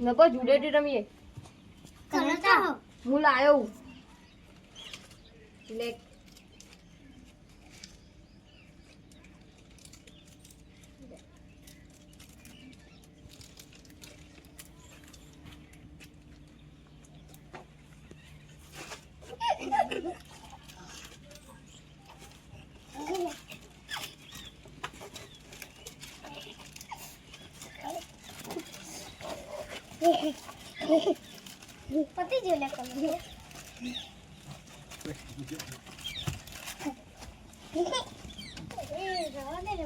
નકો જુડેટી રમીએ હું લાયો લે પતિ જેલે કરો રવા દે રે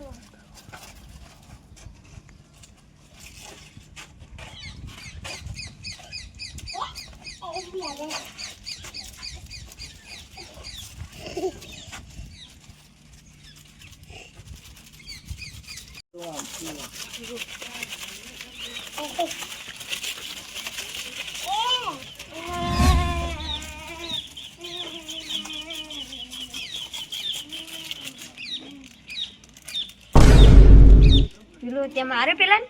પેલું તે મારે પેલા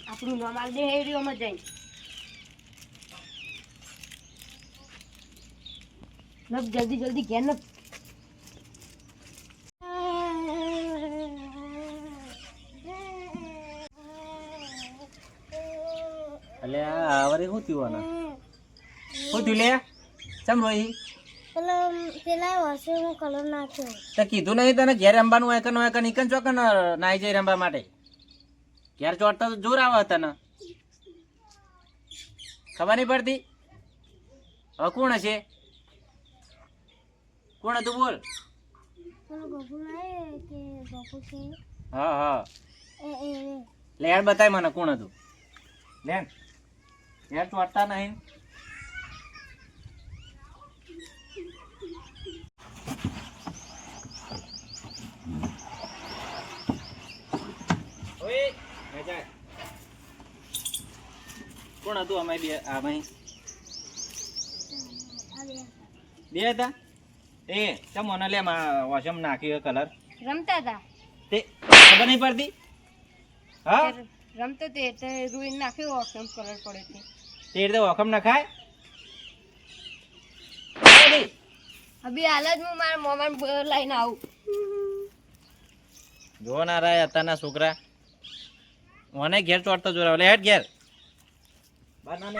આપણું નામ આલ દે હેરીઓમાં જઈને લપ જલ્દી જલ્દી ઘેર ન અલે આ વરે શું થયું આને શું થયું લે ચમ રોઈ પેલા વોશિંગ કલર નાખ્યો તે કીધું નહીં તને ઘેર રમવાનું હોય કે ન હોય કે નીકન ચોકન નાઈ જાય રમવા માટે ઘેર ચોટતા તો જોર આવે તને ખબર નહીં પડતી હવે કોણ હશે કોણ હતું બોલ હા હા લેણ બતાય મને કોણ હતું લેણ ઘેર ચોટતા નહીં કોણ હતું અમે બે હતા એ ચમ મને લે વોશમ નાખ્યો કલર રમતા હતા તે ખબર નહીં પડતી હા રમતો તે એટલે રૂઈ નાખ્યો ઓસમ કલર પડે તે રીતે વખમ નખાય અભી હાલ જ હું મારા મોમાં લઈને આવું જો ના રહ્યા અત્યારના છોકરા મને ઘેર ચોટતો જોરાવ લે હેડ ઘેર બાર ના લે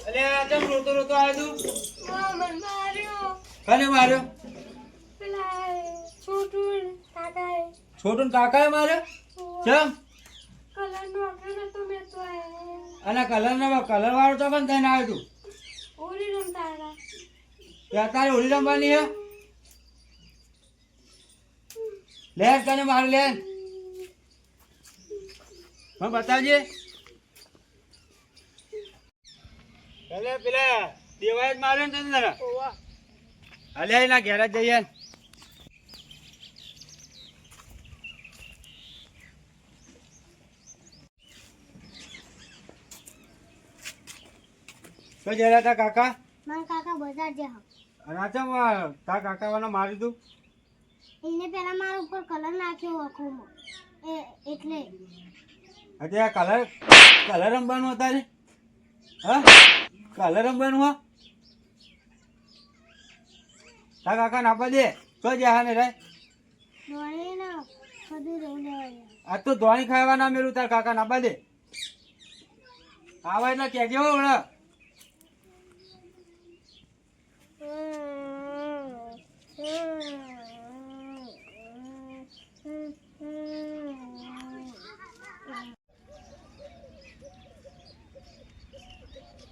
અલે ચમ રોતો રોતો આવ્યો તું મન માર્યો કને માર્યો પેલા છોટું કાકાએ છોટું કાકાએ માર્યો ચમ કલર નો આખરે તો મેં તો અને કલર વાળો તો પણ થઈને આવ્યો તું ઓલી રમતા હતા ત્યાં તારે હોળી રમવાની હે લેન કને માર લેન મને બતાવજે પેલા દેવાય જ માર્યો ને તને જરા અલે એના ઘેર જ જઈએ તો જરા તા કાકા મારા કાકા બજાર જા અને આ ચમ તા કાકા વાળા માર્યું તું એને પેલા મારા ઉપર કલર નાખ્યો આંખોમાં એટલે હજી આ કલર રમવાનું હતા ને હા કલર રમવાનું હા તા કાકા નાપા દે તો જા ને રે દોડે ના બધું રહી લેવાય આ તો ધોણી ખાવા ના મેલું તાર કાકા નાપા દે આવા એટલે કેજો હમણાં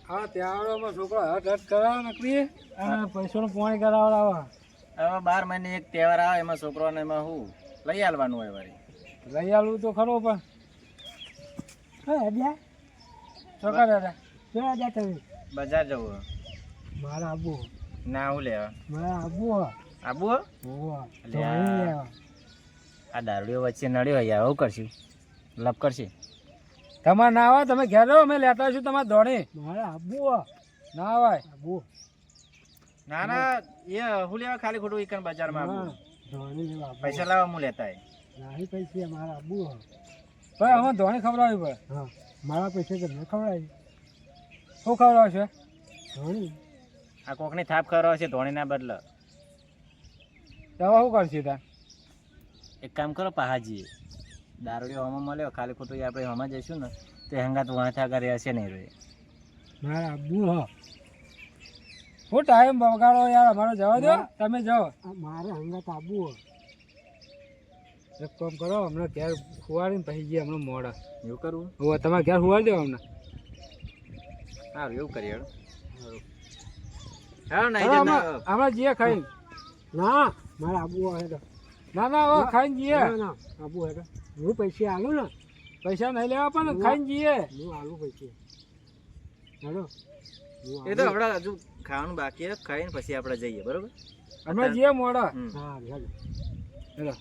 હા ત્યાં છોકરો હટ હટ કરાવે નકરી અને પૈસાનું પાણી કરાવડાવે હવે 12 મહિને એક તહેવાર આવે એમાં છોકરાને એમાં શું લઈ આલવાનું હોય વળી. લઈ આલવું તો ખરો પણ હે છોકરા દાદા ક્યાં જા તમે? બજાર જવું. મારા આબુ ના હું લેવા મારા આબુ આબુ ઓવા અલ્યા. આ દારૂડિયો વચ્ચે નડ્યો યાર, આવું કરશું લપ કરશે. તમારે ના આવે તમે ઘેર રહો, અમે લેતા આવીશું તમારે ધોણી. મારા આબુ ના આવાય આબુ. ના ના એ હું લેવા ખાલી ખોટું ઈકન બજારમાં આબુ ધોણી લેવા પૈસા લાવવા હું લેતા આય. નાહી પૈસા મારા આબુ ભાઈ અમે ધોણી ખવડાવી પડે. હા મારા પૈસા તમને ખવડાવી. શું ખવડાવશે? ધોણી. આ કોકની થાપ કરવા છે ધોણીના બદલે. દવા શું કરશે ત્યાં? એક કામ કરો પહાજી, દારૂડિયો હમો મળ્યો ખાલી ખોટું આપણે હમા જઈશું ને તે હંગાત વાંચા કરે હશે નહીં રે. મારા આબુ હું ટાઈમ બગાડો યાર, અમારો જવા દો, તમે જાઓ. મારે હંગાત આબુ. એક કામ કરો, હમણાં ઘેર ખુવાડીને પછી જઈએ હમણાં મોડા. એવું કરવું? હવે તમારે ઘેર ખુવાડી દેવા હમણાં. સારું એવું કરીએ. હા નહીં હમણાં જઈએ ખાઈને. ના મારા આબુ હેડો. ના ના હવે ખાઈને જઈએ. ના આબુ હેડો. હું પૈસા આલું ને. પૈસા નહીં લેવા પણ ખાઈને જઈએ. હું આલું પૈસા હેડો. એ તો આપણે હજુ ખાવાનું બાકી ખાઈને પછી આપણે જઈએ, બરોબર? હમણાં જઈએ મોડા. હા હેડો હેડો.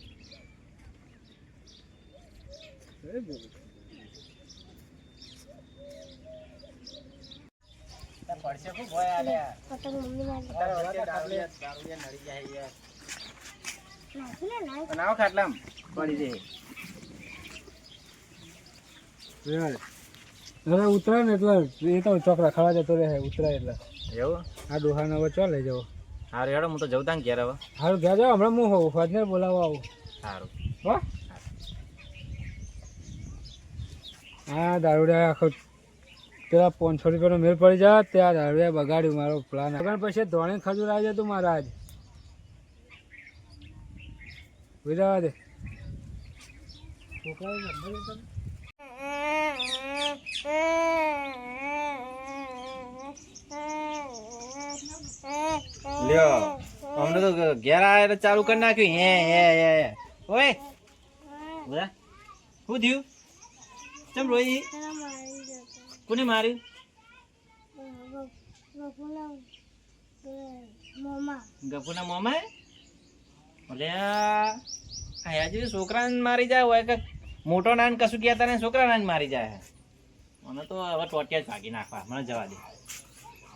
પડશે ખૂબ ભય આલ્યા. પતંગ મમ્મી મારી તારા વચ્ચે દારૂડિયા નડી જાય યાર. નાખી ને નાખ. નાવ ખાટલામ પડી જાય. હવે ઉતરાય ને એટલે એ તો ચોકડા ખાવા જતો રહે. ઉતરાય એટલે એવું? આ ડોહાને હવે ચો લઈ જાઓ. સારું હેડો, હું તો જઉં તાં ઘેર હવે. સારું ઘેર જાઓ, હમણાં હું હોઉં ફાજને બોલાવવા આવું. સારું. હો હા દારૂડિયા આખો પેલા 500 રૂપિયાનો મેળ પડી જાય ત્યાં દારૂડિયા બગાડ્યું મારો પ્લાન. આગળ પછી ધોણી ખજૂર આવી જતું મારા આજ વિરાવા દે. છોકરાએ નંબર લીધો ને? લ્યો અમને તો ઘેર આવે એટલે ચાલુ કરી નાખ્યું. હે હે હે ઓય બોલા શું થયું? ચમ રોઈ? પેલા મારી જતો. કોને માર્યું? ગફુના મોમાં. ગફુના મોમાં? એટલે હજી છોકરાને મારી જાય હોય કે મોટો નાન કશું કહેતા ને છોકરા ને મારી જાય. મને તો હવે ટોટિયા જ ભાગી નાખવા. મને જવા દે,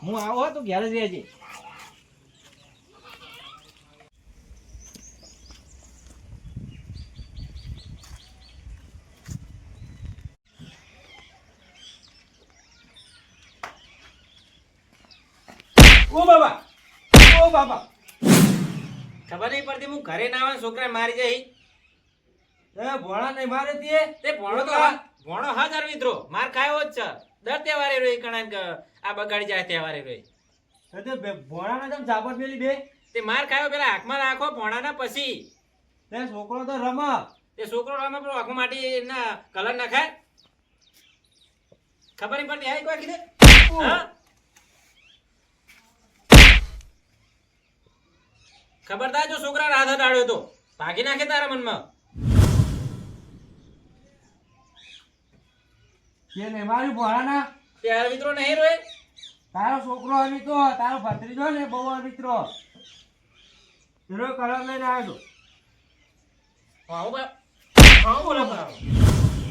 હું આવો તો ઘેર જ રહેજે. ઓ બાબા, ઓ બાબા, ખબર નહીં પડતી હું ઘરે ના આવે છોકરા મારી જાય. ભોણા નહીં મારે તે ભોણો તો ભોણો હાજર મિત્રો માર ખાયો જ છે. દર તહેવારે રોઈ કણા આ બગાડી જાય તહેવારે રોઈ. ભોણા ના ઝાપટ મેલી બે તે માર ખાયો પેલા હાથમાં રાખો ભોણાના પછી. તે છોકરો તો રમ, તે છોકરો રમે પણ આંખો માટી ના કલર નાખાય. ખબર નહીં પડતી આ કોઈ કીધે. હા ખબરદાર જો છોકરા હાથ ડાળ્યો તો ભાગી નાખે તારા મનમાં. કે ને મારી ભોળાના તે મિત્રો નહીં રોય. તારો છોકરો અમિત્રો તારો ભત્રીજો ને બહુ અમિત્રો હીરો કલર લઈને આવ્યો. હા બોલો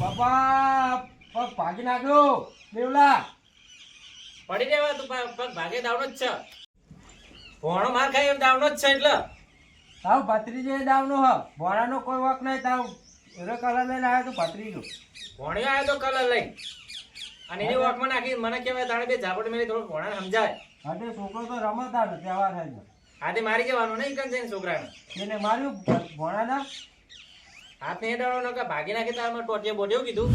બાપા પગ ભાગી નાખ્યો દેવલા. પડી રહેવા તું પગ ભાગે દાવનો જ છે. ભોણો માર ખાય એમ દાવનો જ છે. એટલે તારો ભત્રીજો એ દાવનો હ, ભોળાનો કોઈ વક નહીં. તારો હીરો કલર લઈને આવ્યો તો ભત્રીજો ભોણિયો આવ્યો તો કલર લઈને અને એની વોકમાં નાખી મને કહેવાય તાણે બે ઝાપટ મેલી થોડું ભોણાને સમજાય. હા છોકરો તો રમતા ને તહેવાર થાય છે. હાથે મારી જવાનું નહીં કન જઈને છોકરાને એને માર્યું ભોળાના હાથ નહીં ડાળો નકા ભાગી નાખે તારમાં ટોટિયા બોડ્યો કીધું.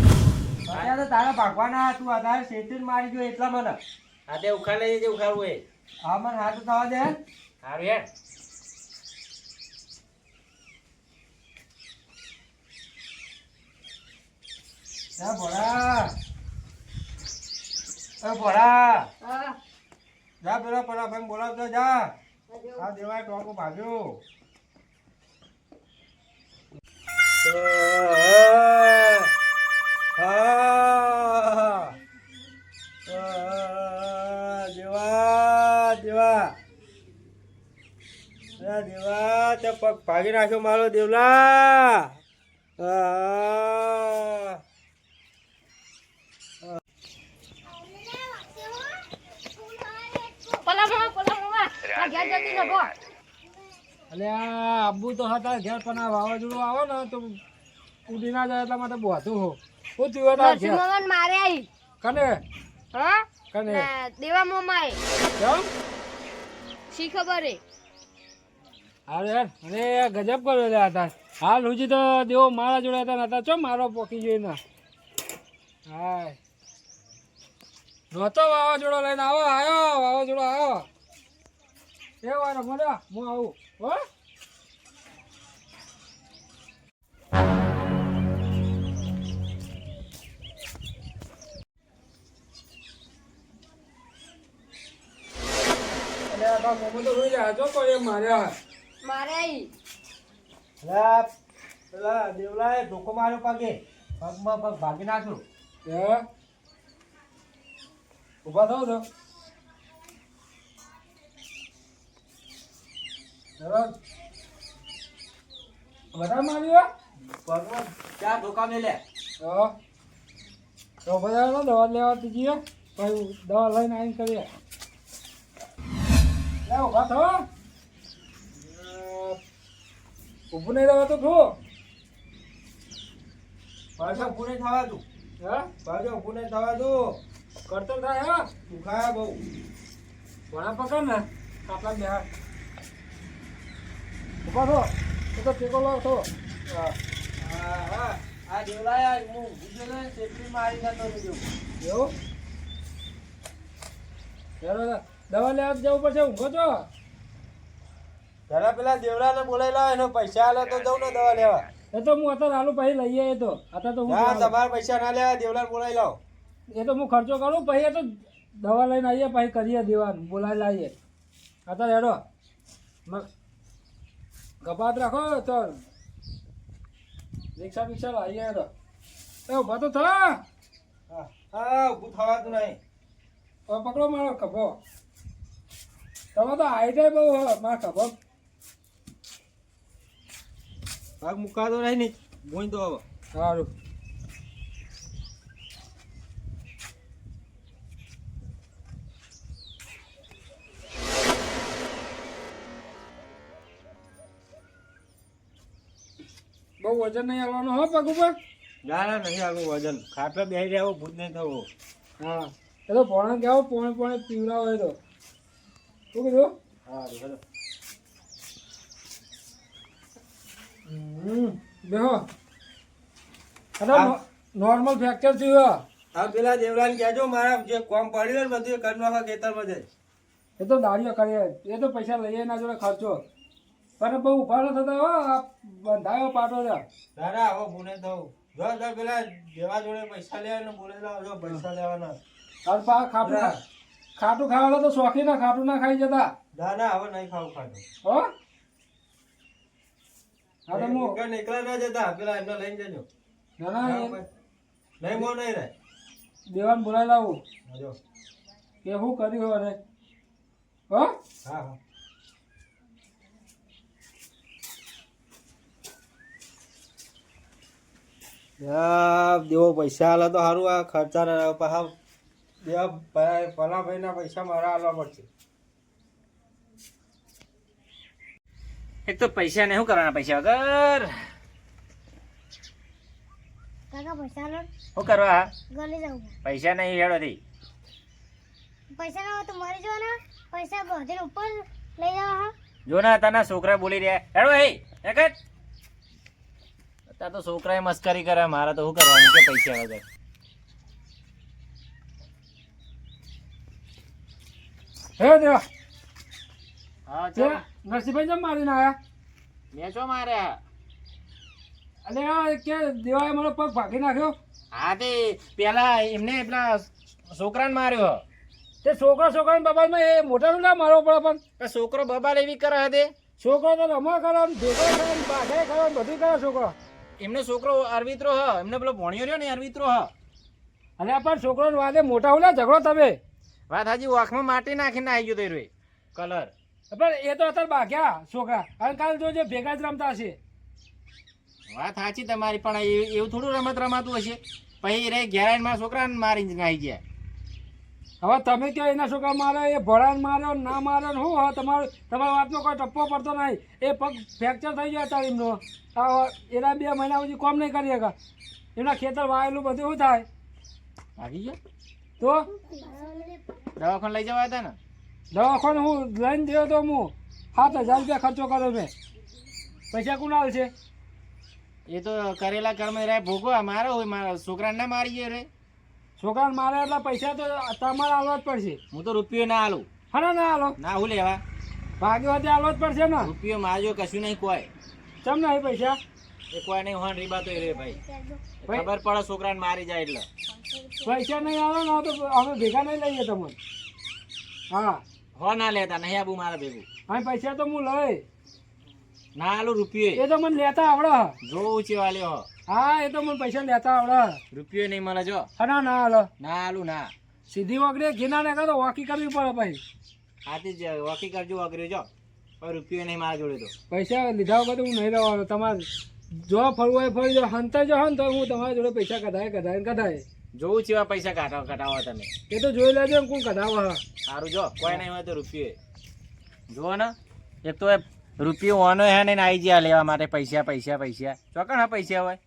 અત્યારે તો તારા ભાગવાના તું અત્યારે શેતી મારી ગયો એટલા મને. હાથે ઉખાડ લઈ જજે ઉખાડવું એ. હા મને હાથ થવા દે. સારું યાર જા ભોળા, એ ભોળા હા જા પેલા પેલા ભાઈ બોલાવતો જા. આ દેવાય ટોકો ભાગ્યો દેવા તે પગ ભાગી નાખ્યો મારો દેવલા પલા મોમાં આ ઘેર જતી નભો અને આ આબુ તો હતા ઘેર પણ આ વાવાઝોડું આવે ને તો ઉડી ના જાય એટલા માટે બોતું હો હું થયું હતા ઘેર નરસિંહ મારે આવી કને હા કને દેવા મોમાએ કેમ શી ખબર હે અરે યાર અરે ગજબ કર્યો લે હતા હાલ હુજી તો દેવો મારા જોડે હતા નતા ચો મારો પોકી જોઈને હાય નહોતો વાવાઝોડો લઈને આવો આવ્યો વાવાઝોડો આવ્યો એ વાર મોડા હું આવું હો અરે આ મોમો તો રોઈ જાય જો કોઈ માર્યા મારે આવી પેલા દેવલાએ ધોકો માર્યો પગે પગમાં પગ ભાગી નાખ્યો હે ઉભા થાવ તો બધા માર્યો પગમાં ચાર ધોકા મેલ્યા હા તો બધા દવા લેવા જઈએ પછી દવા લઈને આવીને કરીએ લે ઉભા થો ઊભું નહીં રહેવા તો ખો પાછા ઊભું નહીં થવા દઉં હા પાછા ઊભું નહીં થવા દઉં કરતો થાય હા દુખાયા બહુ ભણા પકડ ને કાપલા બેહાર ઉભા થો એ તો ટેકો લાવ થો હા હા આ દેવલાએ હું ગુજેલે ચેપડી મારી જતો રહ્યો એવું ચાલો દવા લેવા જવું પડશે ઊંઘો છો જરા પેલા દેવલાને બોલાવી લાવ એનો પૈસા આલે તો જઉં ને દવા લેવા એ તો હું અત્યારે આલુ પછી લઈએ એ તો અત્યારે તો હું ના તમારા પૈસા ના લેવા દેવલાને બોલાવી લાવ એ તો હું ખર્ચો કરું પછી એ તો દવા લઈને આવીએ પછી કરીએ દેવાનું બોલાવી લાવીએ અત્યારે હેડો ગપાત રાખો તો રિક્ષા બિક્ષા લાવીએ હેડો એ ઉભા તો થા હા ઊભું થવાતું નહીં હવે પકડો મારો ખભો તમે તો હાઈટે બહુ મારો ખભો ભાગ મુકાતો નહીં ને ભૂઈ તો હવે સારું બહુ વજન નહીં આવવાનું હો પગ ઉપર ના ના નહીં આવું વજન ખાટલે બેસી રહ્યા ભૂત નહીં થવું હા એ તો પોણે કેવો પોણે પીવડા હોય તો શું કીધું હા હેલો બેહો અરે નોર્મલ ફ્રેક્ચર થયું હા પેલા દેવલાને કહેજો મારા જે કોમ પડ્યું ને બધું કરી નાખો ખેતરમાં જાય એ તો દાડીઓ કરીએ એ તો પૈસા લઈએ ના જોડે ખર્ચો પણ બહુ ઉભાડો થતા હો આ બંધાયો પાટો છે ના ના હવે ભૂને થવું જો જો પેલા દેવા જોડે પૈસા લેવા ને બોલે લાવ જો પૈસા લેવાના તાર પા ખાટું ખાવા તો શોખી ના ખાટું ના ખાઈ જતા ના ના હવે નહીં ખાવું ખાતું હો હા તો હું એકલા ના જતા પેલા એમને લઈને જજો ના ના નહીં મો નહીં રહે દેવાન બોલાવી લાવું જો કે શું કર્યું અરે હો હા હા દેવો પૈસા આલે તો સારું આ ખર્ચા ના પાછા દેવા પલાભાઈ ના પૈસા મારા આલવા પડશે એક તો પૈસા ને શું કરવાના પૈસા વગર કાકા પૈસા લો શું કરવા ગલી જાઉં પૈસા નહીં હેડોથી પૈસા ના હોય તો મરી જવાના પૈસા બધે ઉપર લઈ જવા હા જો ને તના છોકરા બોલી રહ્યા હેડો હે એક જ અત્યારે તો છોકરાએ મસ્કરી કરે મારે તો શું કરવાનું કે પૈસા વગર હે દેવા હા તે નરસિંહભાઈ જેમ મારીને આયા મેં શું માર્યા અને આ કે દેવાએ મારો પગ ભાગી નાખ્યો હા તે પેલા એમને પેલા છોકરાને માર્યો તે છોકરાની બાબતમાં એ મોટાનું ના મારવો પડે પણ પણ છોકરો બબાલ એવી કરે હે તે છોકરો તો રમવા કરો ને ભેગો કરો ને બાધાય કરો ને બધું કરે છોકરો. એમનો છોકરો અરવિત્રો હ એમને પેલો ભણ્યો રહ્યો ને અરવિત્રો હ અને પણ છોકરોને વાદે મોટા હું ઝઘડો તમે. વાત હાજી વાખમાં માટી નાખીને આવી ગયો તો કલર પણ એ તો અત્યારે બાગ્યા છોકરા અને કાલ જોજે ભેગા જ રમતા હશે. વાત સાચી તમારી પણ એવું થોડું રમત રમાતું હશે પછી રે ઘેરાઈને મારા છોકરાને મારીને આવી ગયા. હવે તમે કહો એના છોકરા મારે એ ભણાને માર્યો ના માર્યો ને શું હવે તમારા વાતનો કોઈ ટપ્પો પડતો નહીં. એ પગ ફ્રેક્ચર થઈ ગયો અત્યારે એમનો એના 2 મહિના સુધી કોમ નહીં કરી શકે. એમના ખેતર વાયેલું બધું શું થાય ભાગી ગયા તો દવાખાને લઈ જવા હતા ને દવાખાને હું લઈને ગયો તો હું 7,000 રૂપિયા ખર્ચો કર્યો મેં. પૈસા કોણ આવશે? એ તો કરેલા કર્મ રે ભોગવા મારો હોય મારા છોકરાને ના મારી ગયો રે. છોકરાને મારે એટલા પૈસા તો તમારે આલવા જ પડશે. હું તો રૂપિયો ના આલું હા ના હાલો ના હું લેવા ભાગ્યો તે આલવા જ પડશે ને. રૂપિયો મારજો કશું નહીં કોઈ ચમ નહીં પૈસા એ કોઈ નહીં હોન રીબાતો રે ભાઈ ખબર પડે છોકરાને મારી જાય એટલે પૈસા નહીં આવે ને તો અમે ભેગા નહીં લઈએ તમને. હા હો ના લેતા નહીં આબુ મારા ભેગું હા પૈસા તો હું લઈ ના આલું રૂપિયો એ તો મને લેતા આવડે. જોવું છે વાલ્યો હા એ તો મને પૈસા લેતા આવડે. રૂપિયો નહીં મળે જો હા ના હાલો ના આલું ના સીધી વગડે ઘીના ને તો વોકી કરવી પડે પછી. આથી જ વોકી કરજો વગર્યો જો પણ રૂપિયો નહીં મારા જોડે તો પૈસા લીધા વગર હું નહીં રહેવાનો. તમારે જો ફરવું હોય ફરી જો હંતા જો ને તો હું તમારા જોડે પૈસા કઢાય. જોવું છે એવા પૈસા કઢાવો તમે એ તો જોઈ લેજો ને કોણ કઢાવા. સારું જો કોઈ નહીં હોય તો રૂપિયો જુઓ ને એક તો એ રૂપિયો ઓનો હે ને આવી ગયા લેવા માટે પૈસા ચોકણ હા પૈસા હોય